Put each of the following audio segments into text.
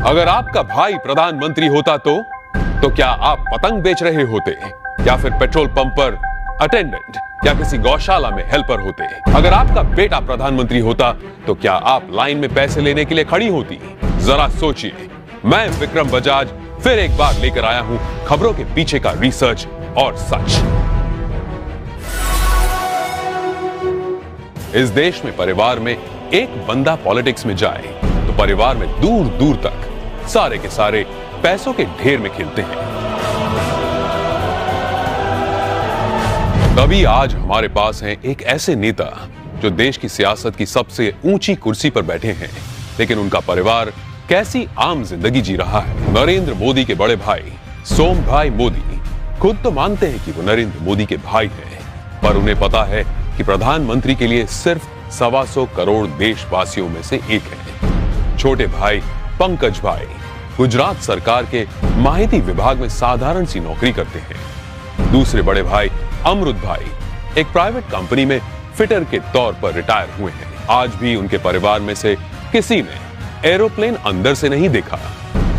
अगर आपका भाई प्रधानमंत्री होता तो क्या आप पतंग बेच रहे होते या फिर पेट्रोल पंप पर अटेंडेंट या किसी गौशाला में हेल्पर होते? अगर आपका बेटा प्रधानमंत्री होता तो क्या आप लाइन में पैसे लेने के लिए खड़ी होती? जरा सोचिए। मैं विक्रम बजाज फिर एक बार लेकर आया हूं खबरों के पीछे का रिसर्च और सच। इस देश में परिवार में एक बंदा पॉलिटिक्स में जाए तो परिवार में दूर दूर तक सारे के सारे पैसों के ढेर में खेलते हैं। तभी आज हमारे पास हैं एक ऐसे नेता जो देश की सियासत की सबसे ऊंची कुर्सी पर बैठे हैं, लेकिन उनका परिवार कैसी आम जिंदगी जी रहा है। नरेंद्र मोदी के बड़े भाई सोम भाई मोदी खुद तो मानते हैं कि वो नरेंद्र मोदी के भाई हैं, पर उन्हें पता है कि प्रधानमंत्री के लिए सिर्फ 125 करोड़ देशवासियों में से एक है। छोटे भाई पंकज भाई गुजरात सरकार के माहिती विभाग में साधारण सी नौकरी करते हैं। दूसरे बड़े भाई अमृत भाई एक प्राइवेट कंपनी में फिटर के तौर पर रिटायर हुए हैं। आज भी उनके परिवार में से किसी ने एरोप्लेन अंदर से नहीं देखा।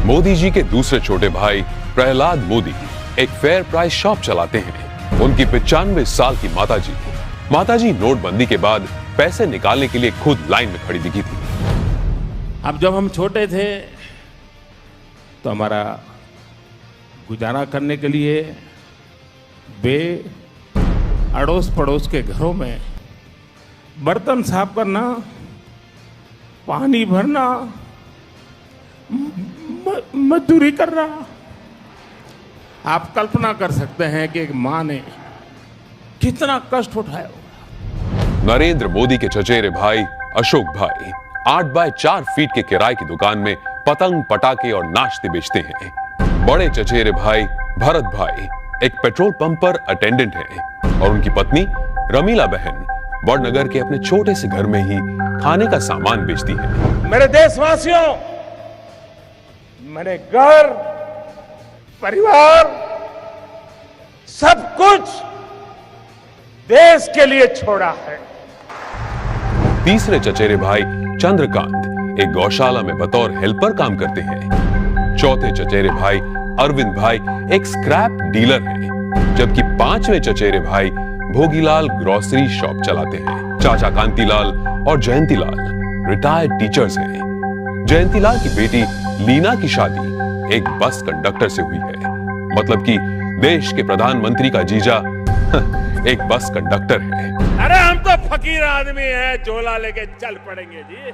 मोदी जी के दूसरे छोटे भाई प्रहलाद मोदी एक फेयर प्राइस शॉप चलाते हैं। उनकी 95 साल की माताजी नोटबंदी के बाद पैसे निकालने के लिए खुद लाइन में खड़ी दिखी थी। अब जब हम छोटे थे तो हमारा गुजारा करने के लिए वे अड़ोस पड़ोस के घरों में बर्तन साफ करना, पानी भरना, मजदूरी करना। आप कल्पना कर सकते हैं कि एक मां ने कितना कष्ट उठाया होगा। नरेंद्र मोदी के चचेरे भाई अशोक भाई 8 बाय 4 फीट के किराए की दुकान में पतंग पटाखे और नाश्ते बेचते हैं। बड़े चचेरे भाई भरत भाई एक पेट्रोल पंप पर अटेंडेंट हैं और उनकी पत्नी रमीला बहन वडनगर के अपने छोटे से घर में ही खाने का सामान बेचती है। मेरे देशवासियों, मैंने घर, परिवार, सब कुछ देश के लिए छोड़ा है। तीसरे चचेरे भाई चंद्रकांत एक गौशाला में बतौर हेल्पर काम करते हैं। चौथे चचेरे भाई अरविंद भाई एक स्क्रैप डीलर हैं, जबकि 5वें चचेरे भाई भोगीलाल ग्रोसरी शॉप चलाते हैं। चाचा कांतीलाल और जयंतीलाल रिटायर्ड टीचर्स हैं। जयंतीलाल की बेटी लीना की शादी एक बस कंडक्टर से हुई है। मतलब कि देश के प्रधानमंत्री का जीजा एक बस कंडक्टर है। अरे हम तो फकीर आदमी हैं, झोला लेके चल पड़ेंगे जी।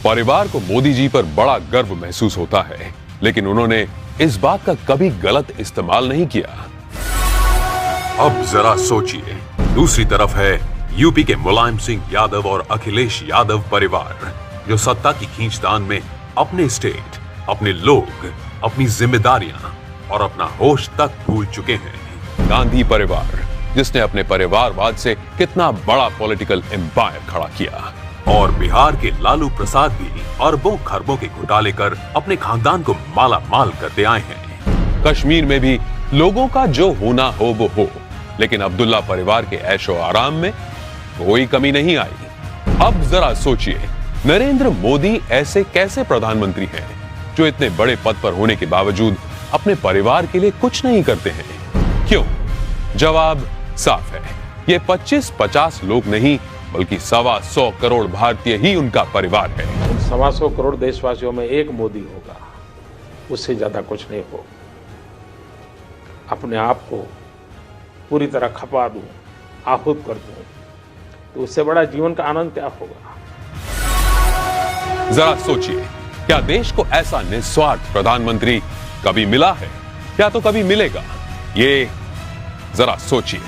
परिवार को मोदी जी पर बड़ा गर्व महसूस होता है, लेकिन उन्होंने इस बात का कभी गलत इस्तेमाल नहीं किया। अब जरा सोचिए, दूसरी तरफ है यूपी के मुलायम सिंह यादव और अखिलेश यादव परिवार, जो सत्ता की खींचतान में अपने स्टेट, अपने लोग, अपनी जिम्मेदारियां और अपना होश तक भूल चुके हैं। गांधी परिवार जिसने अपने परिवारवाद से कितना बड़ा पॉलिटिकल एम्पायर खड़ा किया, और बिहार के लालू प्रसाद भी अरबों खरबों के घोटाले कर अपने खानदान को माला माल करते आए हैं। कश्मीर में भी लोगों का जो होना हो वो हो, लेकिन अब्दुल्ला परिवार के ऐशो आराम में कोई कमी नहीं आई। अब जरा सोचिए, नरेंद्र मोदी ऐसे कैसे प्रधानमंत्री हैं जो इतने बड़े पद पर होने के बावजूद अपने परिवार के लिए कुछ नहीं करते हैं? क्यों? जवाब साफ है, ये 25-50 लोग नहीं बल्कि 125 करोड़ भारतीय ही उनका परिवार है। 125 करोड़ देशवासियों में एक मोदी होगा, उससे ज्यादा कुछ नहीं हो। अपने आप को पूरी तरह खपा दूं, आहूत कर दूं, तो उससे बड़ा जीवन का आनंद क्या होगा? जरा सोचिए, क्या देश को ऐसा निस्वार्थ प्रधानमंत्री कभी मिला है या तो कभी मिलेगा? ये जरा सोचिए।